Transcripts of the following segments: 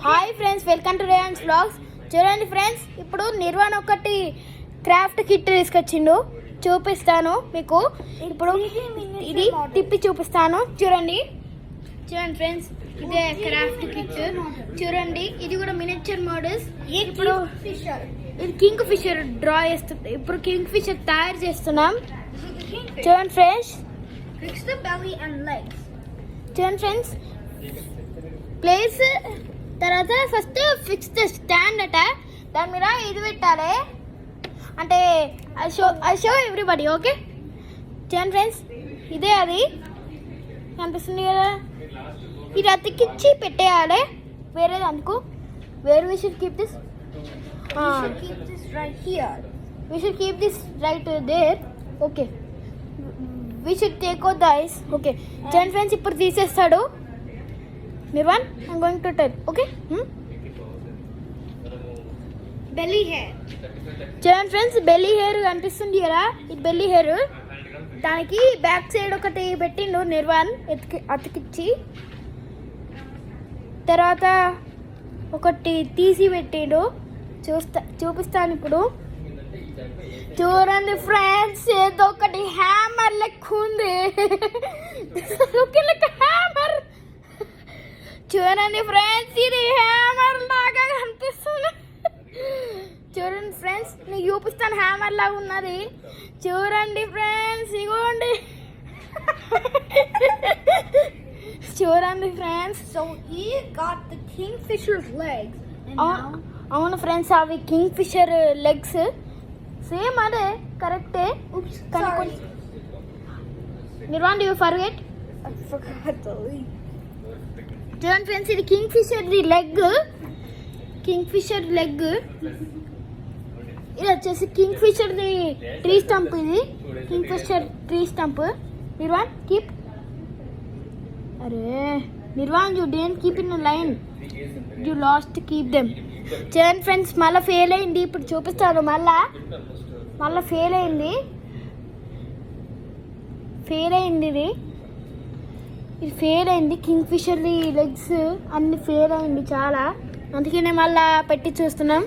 Hi friends, welcome to Rayan's vlogs. చూడండి friends, ఇప్పుడు నిర్వాణ ఒకటి క్రాఫ్ట్ కిట్ తీసుకొచ్చిండు, చూపిస్తాను మీకు. ఇప్పుడు ఇది తిప్పి చూపిస్తాను. చూడండి ఫ్రెండ్స్, ఇదే క్రాఫ్ట్ కిట్. చూడండి, ఇది కూడా మినియేచర్ మోడల్స్. ఇప్పుడు ఇది కింగ్ ఫిషర్ డ్రా చేస్తుంది. ఇప్పుడు కింగ్ ఫిషర్ తయారు చేస్తున్నాం. చూడండి friends, Fix the belly and legs. చూడండి ఫ్రెండ్స్, ప్లేస్ తర్వాత ఫస్ట్ ఫిక్స్ ద స్టాండ్ అట. దాని మీద ఇది పెట్టాలి, అంటే ఐ షో ఎవ్రీబడి. ఓకే చూడండి ఫ్రెండ్స్, ఇదే అది కనిపిస్తుంది కదా, ఇది అతికిచ్చి పెట్టేయాలి. వేరేది అందుకు where we should keep this. We should keep this right here. We should keep this right there. Okay, we should take out the eyes. Okay చూడండి ఫ్రెండ్స్, ఇప్పుడు తీసేస్తాడు Nirvan. I'm going to tell. Okay Belly hair. చూడండి friends, belly hair కనిపిస్తుంది కదా, ఇది belly hair. దానికి back side ఒకటి పెట్టిండు నిర్వాణ్ అతికిచ్చి. తర్వాత ఒకటి తీసి పెట్టిండు, చూపిస్తాను ఇప్పుడు. చూడండి ఫ్రెండ్స్, ఏదో ఒకటి హ్యామర్ లెక్క ఉంది. హ్యామర్. చూడండి ఫ్రెండ్స్, ఇది హ్యామర్ లాగా కనిపిస్తుంది. చూడండి ఫ్రెండ్స్, నేను చూపిస్తాను, హ్యామర్ లాగా ఉన్నది. చూడండి ఫ్రెండ్స్, ఇగోండి. చూడండి friends, So he got the kingfisher's legs. And now అవును ఫ్రెండ్స్, అవి కింగ్ ఫిషర్ లెగ్స్ సేమ్ అదే, కరెక్టే. oops, sorry. Nirvan, you forget. I forgot the leaf. చూడండి ఫ్రెండ్స్, ఇది కింగ్ ఫిషర్ ది లెగ్. Kingfisher leg. ఇది వచ్చేసి కింగ్ ఫిషర్ ది ట్రీ స్టంప్. ఇది kingfisher tree stump. Nirvan keep. అరే Nirvan, you don't keep in line, you lost keep them. చూడండి friends, మళ్ళీ ఫెయిల్ అయింది. ఇప్పుడు చూపిస్తాను. మళ్ళీ ఫెయిల్ అయింది. ఇది ఫెయిల్ అయింది. కింగ్ ఫిషర్ ది లెగ్స్ అన్ని ఫెయిల్ అయింది చాలా, అందుకే నేను మళ్ళీ పెట్టి చూస్తున్నాం.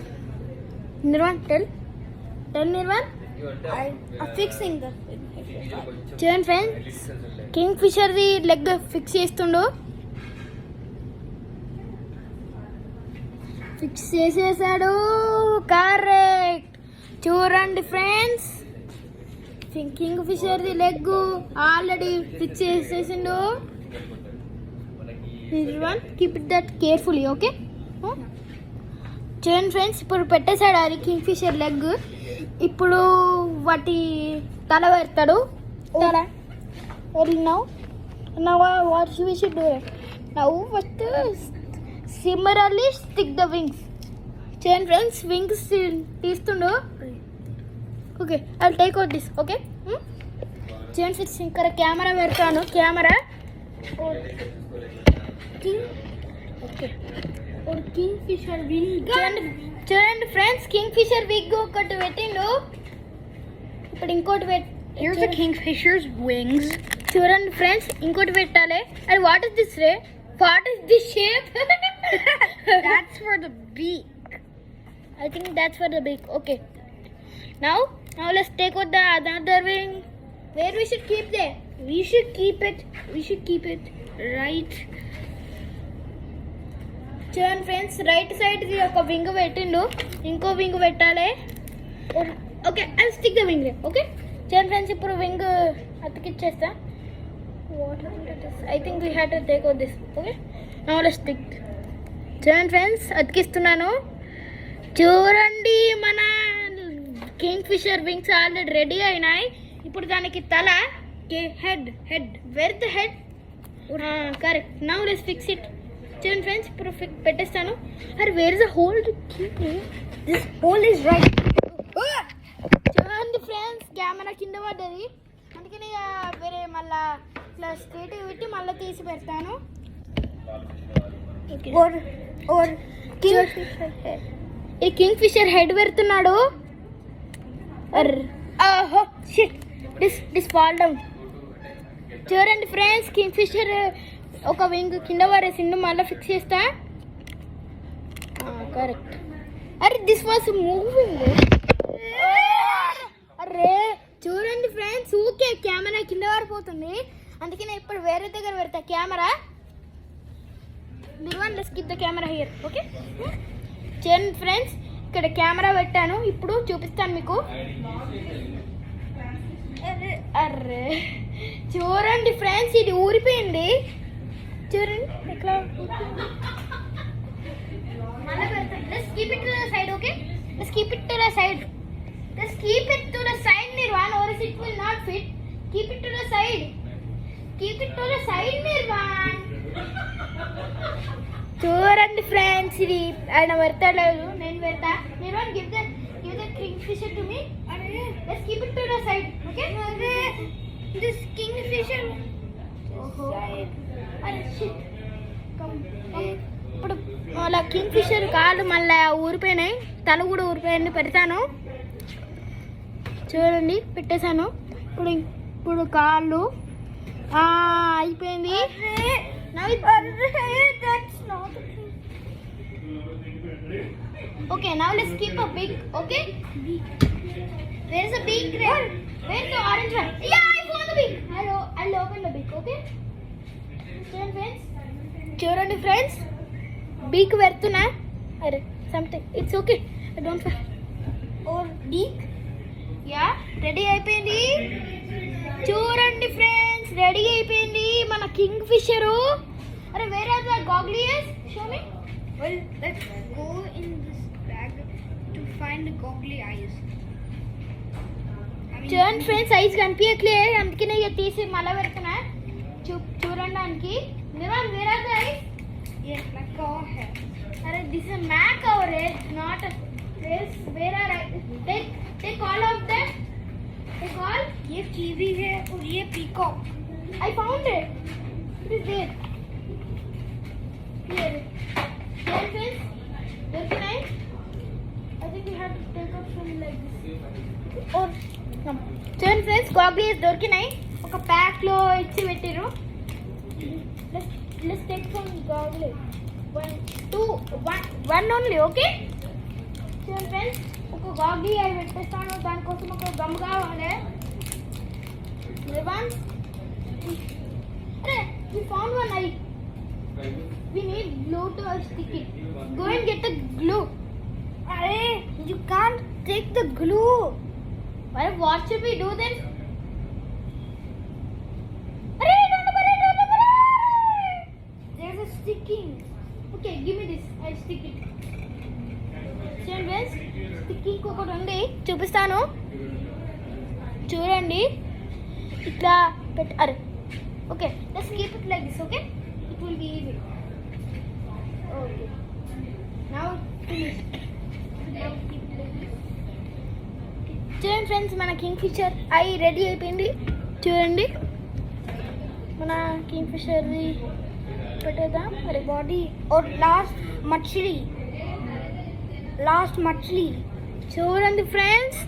Nirvan tell Nirvan. I'm fixing the thing. చూడండి ఫ్రెండ్స్, కింగ్ ఫిషర్ ది లెగ్ ఫిక్స్ చేస్తుండు. ఫిక్స్ చేసేసాడు, కరెక్ట్. చూడండి ఫ్రెండ్స్, కింగ్ ఫిషర్ ది లెగ్ ఆల్రెడీ ఫిక్స్ చేసేసిండు. Keep it that carefully. Okay చూడండి ఫ్రెండ్స్, ఇప్పుడు పెట్టేశాడు అది కింగ్ ఫిషర్ లెగ్. ఇప్పుడు వాటి తల పెడతాడు. తల what we should do now. First similarly stick the wings. చూడండి ఫ్రెండ్స్, వింగ్స్ తీస్తుండు. Okay, I take out this. Okay చూడండి ఫ్రెండ్స్, ఇంకా కెమెరా పెడతాను. Camera okay. King fisher wing. చూడండి ఫ్రెండ్స్, కింగ్ ఫిషర్ విగ్ ఒకటి పెట్టిండు. ఇప్పుడు ఇంకోటి Here's the kingfisher's wings. చూడండి ఫ్రెండ్స్, ఇంకోటి పెట్టాలి. అది what is this ray? What is this shape? That's for the beak. I think that's for the beak. Okay. Now let's take out the another wing. Where we should keep there? We should keep it right. చూడండి friends, right side ది ఒక wing పెట్టిండు, ఇంకో wing పెట్టాలి. Okay, and stick the wing. Okay చూడండి friends, ఇప్పుడు wing అతికిచ్చేస్తా. I think we have to take out this. Okay now let's stick. చూడండి ఫ్రెండ్స్, అతికిస్తున్నాను. చూడండి, మన kingfisher wings already ready అయినాయి. ఇప్పుడు దానికి తల, head. Where the head? Correct. Now let's fix it. చూడండి ఫ్రెండ్స్, ఇప్పుడు పెట్టేస్తాను. అరే where is the hole? This hole is right. చూడండి ఫ్రెండ్స్, కెమెరా కింద పడ్డది, అందుకని వేరే మళ్ళా ఇట్లా స్ట్రేట్ పెట్టి మళ్ళీ తీసి పెడతాను. Or kingfisher head. ఈ కింగ్ ఫిషర్ హెడ్ పెడుతున్నాడు. This fall down. చూడండి ఫ్రెండ్స్, కింగ్ ఫిషర్ ఒక వింగ్ కింద పడేసిండు, మళ్ళీ ఫిక్స్ చేస్తా. కరెక్ట్. అరే దిస్ వాస్ మూవింగ్. అరే చూడండి ఫ్రెండ్స్, ఊకే కెమెరా కింద పడిపోతుంది. అందుకే నేను ఇప్పుడు వేరే దగ్గర పెడతా camera. Nirvan let's keep the camera here. Okay చూడండి ఫ్రెండ్స్, ఇక్కడ కెమెరా పెట్టాను. ఇప్పుడు చూపిస్తాను మీకు. అర్రే చూడండి ఫ్రెండ్స్, ఇది ఊరిపోయింది. చూడండి ఎట్లా మళ్ళీ పెడతాను. Let's keep it to the side. Okay let's keep it to the side. Just keep it to the side, Nirvan, or else it will not fit. Keep it to the side. Keep it to the side, Nirvan. చూడండి friends, ఇది ఆయన పెడతాడు, నేను పెడతా. Nirvan give the kingfisher to me. Let's keep it to the side. Okay? This kingfisher. అరే shit. Come. ఇప్పుడు అలా Kingfisher కాళ్ళు మళ్ళీ ఊరిపోయినాయి, తల కూడా ఊరిపోయింది. పెడతాను చూడండి, పెట్టేశాను. ఇప్పుడు కాళ్ళు అయిపోయింది. Okay now let's keep a big. Okay there is a big red. Where's the orange one? Yeah, I found the big. I'll open the big. Okay చూడండి ఫ్రెండ్స్, బీక్ పెడుతున్నా. అరే something it's okay, I don't or beak. Yeah ready అయిపోయింది. చూడండి friends, ready అయిపోయింది మన kingfisher. అరే where are the goggly eyes? Show me. Well, let's go in this bag to find the goggly eyes. చూడండి friends, eyes కనిపించట్లేదు, అందుకనే ఇక తీసి మళ్ళీ పెడుతున్నా చూడడానికి. Nirvan where are the eyes? Yes, like our hair. अरे this is a mac over it, not a this. Where are I? Take all of them. Take all. ये कीवी है और ये peacock. I found it. It is there. Here. Here friends. There can I think we have to take out from like this. Or come. Turn friends, goggly is దొరికినాయి. ఒక pack లో ఇచ్చి పెట్టిరు. Let's take some goggly. 1, 2, 1 only. Okay చూడండి friends, ఒక గాగ్లీ అవి పెట్టేస్తాను. దానికోసం ఒక గమ్ కావాలి. అరే we found one eye. We need glue to stick it. Go and get the glue. अरे you can't take the glue. Well, what should we do then? There's a sticking. Okay, give me this. I'll stick it. చూడండి friends, sticking ఒకటి ఉంది, చూపిస్తాను. చూడండి ఇట్లా పెట్టి. అరే okay let's keep it like this. Okay it will be easy. Okay now finish. చూడండి friends, మన కింగ్ ఫిషర్ ఐ రెడీ అయిపోయింది. చూడండి మన కింగ్ ఫిషర్ది పెట్టేద్దాం. అరే Body और last मछली. చూడండి ఫ్రెండ్స్,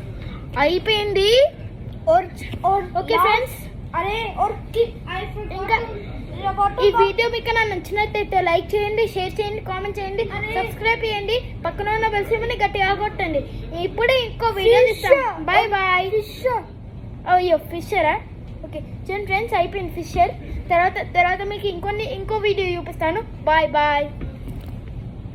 అయిపోయింది. और ఓకే ఫ్రెండ్స్, अरे और ఇంకా ఈ వీడియో మీకు నచ్చినట్టయితే లైక్ చేయండి, షేర్ చేయండి, కామెంట్ చేయండి, సబ్స్క్రైబ్ చేయండి, పక్కన ఉన్న బెల్ సింబల్ని గట్టిగా కొట్టండి. ఇప్పుడు ఇంకో వీడియో ఇస్తాం. Bye bye. అయ్యో ఫిషరా? ఓకే చూడండి ఫ్రెండ్స్, అయిపోయింది ఫిషర్. తర్వాత మీకు ఇంకో వీడియో చూపిస్తాను. Bye bye.